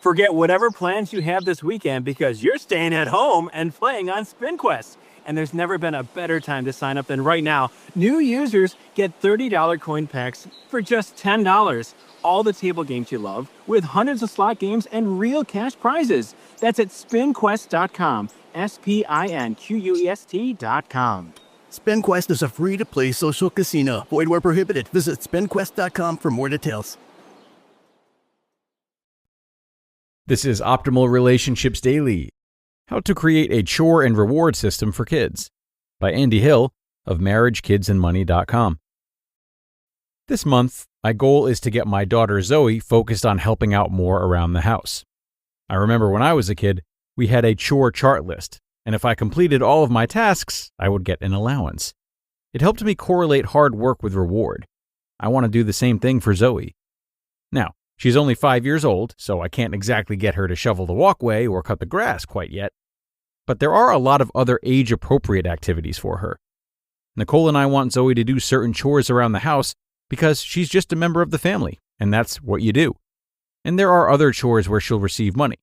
Forget whatever plans you have this weekend because you're staying at home and playing on SpinQuest. And there's never been a better time to sign up than right now. New users get $30 coin packs for just $10. All the table games you love, with hundreds of slot games and real cash prizes. That's at spinquest.com. SPINQUEST.com. SpinQuest is a free-to-play social casino. Void where prohibited. Visit spinquest.com for more details. This is Optimal Relationships Daily: How to Create a Chore and Reward System for Kids by Andy Hill of MarriageKidsAndMoney.com. This month, my goal is to get my daughter Zoe focused on helping out more around the house. I remember when I was a kid, we had a chore chart list, and if I completed all of my tasks, I would get an allowance. It helped me correlate hard work with reward. I want to do the same thing for Zoe. Now, she's only 5 years old, so I can't exactly get her to shovel the walkway or cut the grass quite yet. But there are a lot of other age-appropriate activities for her. Nicole and I want Zoe to do certain chores around the house because she's just a member of the family, and that's what you do. And there are other chores where she'll receive money.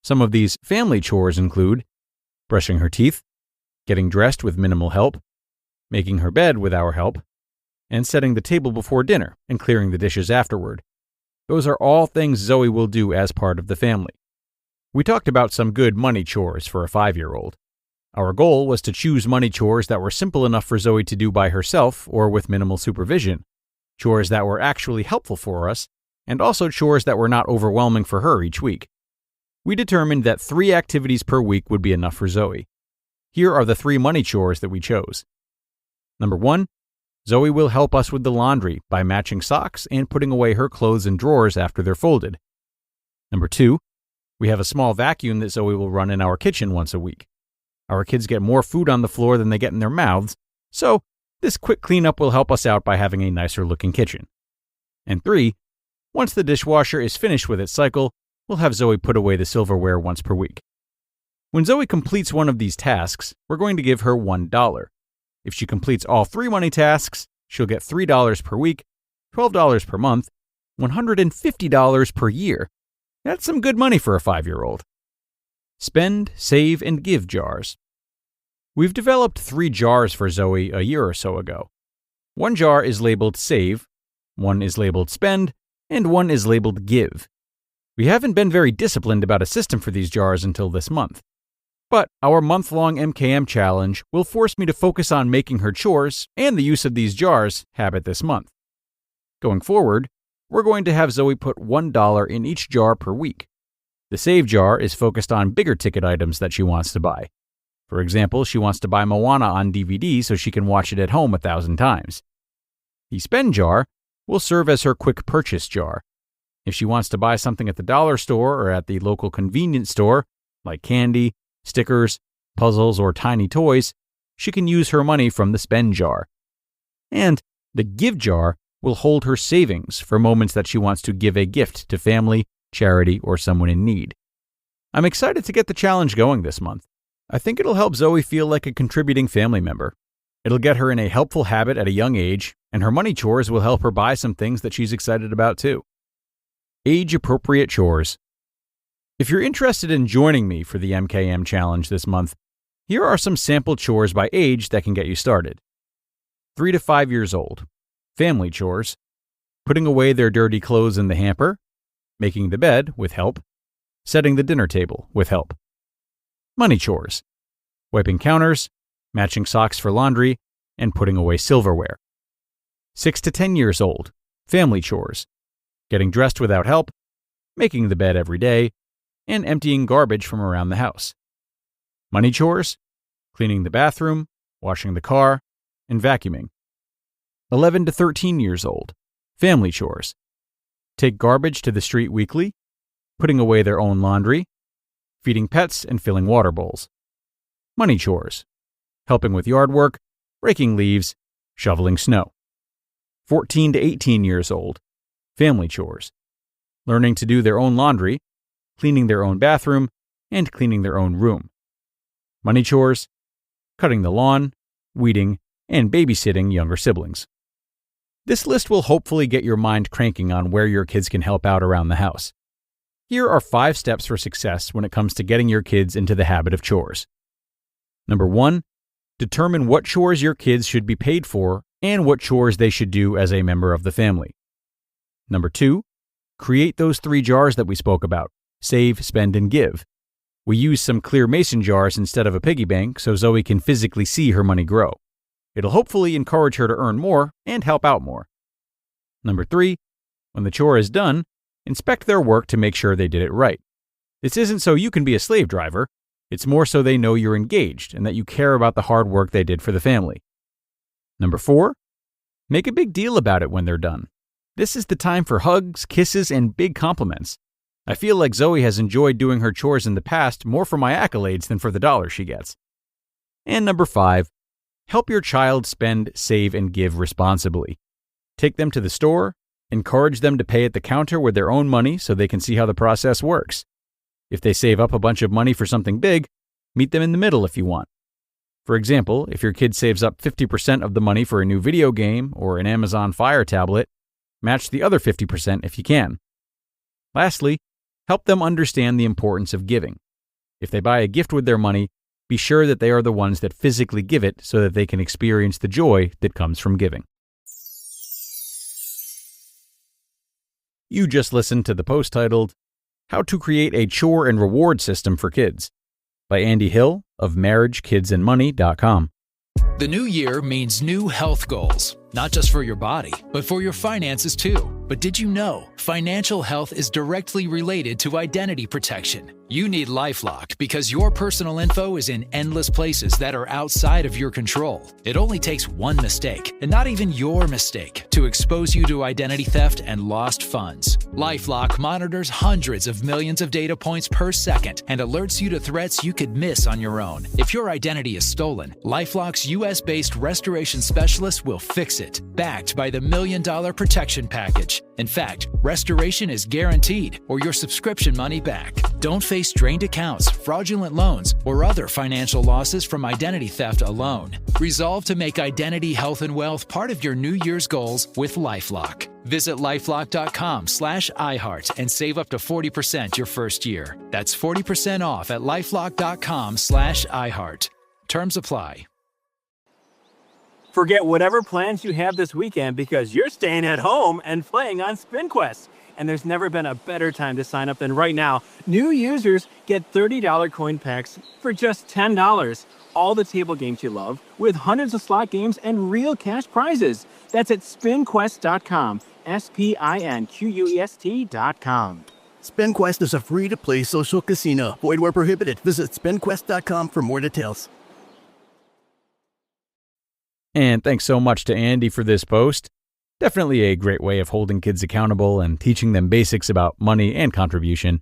Some of these family chores include brushing her teeth, getting dressed with minimal help, making her bed with our help, and setting the table before dinner and clearing the dishes afterward. Those are all things Zoe will do as part of the family. We talked about some good money chores for a 5-year-old. Our goal was to choose money chores that were simple enough for Zoe to do by herself or with minimal supervision, chores that were actually helpful for us, and also chores that were not overwhelming for her each week. We determined that 3 activities per week would be enough for Zoe. Here are the 3 money chores that we chose. Number 1, Zoe will help us with the laundry by matching socks and putting away her clothes in drawers after they're folded. Number 2, we have a small vacuum that Zoe will run in our kitchen once a week. Our kids get more food on the floor than they get in their mouths, so this quick cleanup will help us out by having a nicer looking kitchen. And 3, once the dishwasher is finished with its cycle, we'll have Zoe put away the silverware once per week. When Zoe completes one of these tasks, we're going to give her $1. If she completes all 3 money tasks, she'll get $3 per week, $12 per month, $150 per year. That's some good money for a 5-year-old. Spend, save, and give jars. We've developed 3 jars for Zoe a year or so ago. 1 jar is labeled save, 1 is labeled spend, and 1 is labeled give. We haven't been very disciplined about a system for these jars until this month. But our month-long MKM challenge will force me to focus on making her chores and the use of these jars habit this month. Going forward, we're going to have Zoe put $1 in each jar per week. The save jar is focused on bigger ticket items that she wants to buy. For example, she wants to buy Moana on DVD so she can watch it at home 1,000 times. The spend jar will serve as her quick purchase jar. If she wants to buy something at the dollar store or at the local convenience store, like candy, stickers, puzzles, or tiny toys, she can use her money from the spend jar. And the give jar will hold her savings for moments that she wants to give a gift to family, charity, or someone in need. I'm excited to get the challenge going this month. I think it'll help Zoe feel like a contributing family member. It'll get her in a helpful habit at a young age, and her money chores will help her buy some things that she's excited about too. Age-appropriate chores. If you're interested in joining me for the MKM challenge this month, here are some sample chores by age that can get you started. 3 to 5 years old. Family chores. Putting away their dirty clothes in the hamper. Making the bed with help. Setting the dinner table with help. Money chores. Wiping counters, matching socks for laundry, and putting away silverware. 6 to 10 years old. Family chores. Getting dressed without help, making the bed every day, and emptying garbage from around the house. Money chores, cleaning the bathroom, washing the car, and vacuuming. 11 to 13 years old, family chores. Take garbage to the street weekly, putting away their own laundry, feeding pets and filling water bowls. Money chores, helping with yard work, raking leaves, shoveling snow. 14 to 18 years old, family chores. Learning to do their own laundry, cleaning their own bathroom, and cleaning their own room. Money chores, cutting the lawn, weeding, and babysitting younger siblings. This list will hopefully get your mind cranking on where your kids can help out around the house. Here are 5 steps for success when it comes to getting your kids into the habit of chores. Number 1, determine what chores your kids should be paid for and what chores they should do as a member of the family. Number 2, create those 3 jars that we spoke about: save, spend, and give. We use some clear mason jars instead of a piggy bank so Zoe can physically see her money grow. It'll hopefully encourage her to earn more and help out more. Number 3, when the chore is done, inspect their work to make sure they did it right. This isn't so you can be a slave driver. It's more so they know you're engaged and that you care about the hard work they did for the family. Number 4, make a big deal about it when they're done. This is the time for hugs, kisses, and big compliments. I feel like Zoe has enjoyed doing her chores in the past more for my accolades than for the dollars she gets. And number 5, help your child spend, save, and give responsibly. Take them to the store, encourage them to pay at the counter with their own money so they can see how the process works. If they save up a bunch of money for something big, meet them in the middle if you want. For example, if your kid saves up 50% of the money for a new video game or an Amazon Fire tablet, match the other 50% if you can. Lastly, help them understand the importance of giving. If they buy a gift with their money, be sure that they are the ones that physically give it so that they can experience the joy that comes from giving. You just listened to the post titled, How to Create a Chore and Reward System for Kids by Andy Hill of marriagekidsandmoney.com. The new year means new health goals, not just for your body, but for your finances too. But did you know financial health is directly related to identity protection? You need LifeLock because your personal info is in endless places that are outside of your control. It only takes one mistake, and not even your mistake, to expose you to identity theft and lost funds. LifeLock monitors hundreds of millions of data points per second and alerts you to threats you could miss on your own. If your identity is stolen, LifeLock's US-based restoration specialist will fix it, backed by the $1 Million Protection Package. In fact, restoration is guaranteed or your subscription money back. Don't face drained accounts, fraudulent loans, or other financial losses from identity theft alone. Resolve to make identity, health, and wealth part of your New Year's goals with LifeLock. Visit lifelock.com/iHeart and save up to 40% your first year. That's 40% off at lifelock.com/iHeart. Terms apply. Forget whatever plans you have this weekend because you're staying at home and playing on SpinQuest. And there's never been a better time to sign up than right now. New users get $30 coin packs for just $10. All the table games you love, with hundreds of slot games and real cash prizes. That's at spinquest.com. SPINQUEST.com. SpinQuest is a free-to-play social casino. Void where prohibited. Visit spinquest.com for more details. And thanks so much to Andy for this post. Definitely a great way of holding kids accountable and teaching them basics about money and contribution.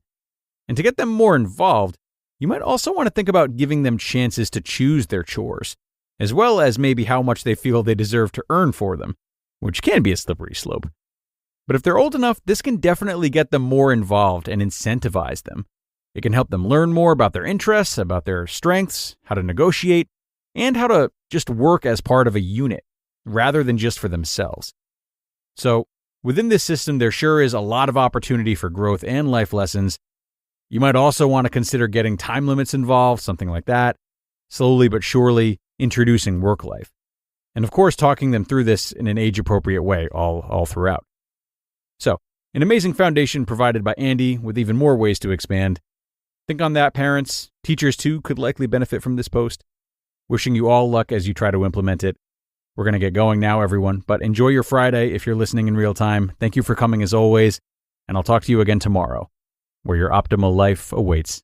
And to get them more involved, you might also want to think about giving them chances to choose their chores, as well as maybe how much they feel they deserve to earn for them, which can be a slippery slope. But if they're old enough, this can definitely get them more involved and incentivize them. It can help them learn more about their interests, about their strengths, how to negotiate, and how to just work as part of a unit, rather than just for themselves. So, within this system, there sure is a lot of opportunity for growth and life lessons. You might also want to consider getting time limits involved, something like that, slowly but surely introducing work life. And of course, talking them through this in an age-appropriate way all throughout. So, an amazing foundation provided by Andy with even more ways to expand. Think on that, parents. Teachers, too, could likely benefit from this post. Wishing you all luck as you try to implement it. We're going to get going now, everyone, but enjoy your Friday if you're listening in real time. Thank you for coming as always, and I'll talk to you again tomorrow, where your optimal life awaits.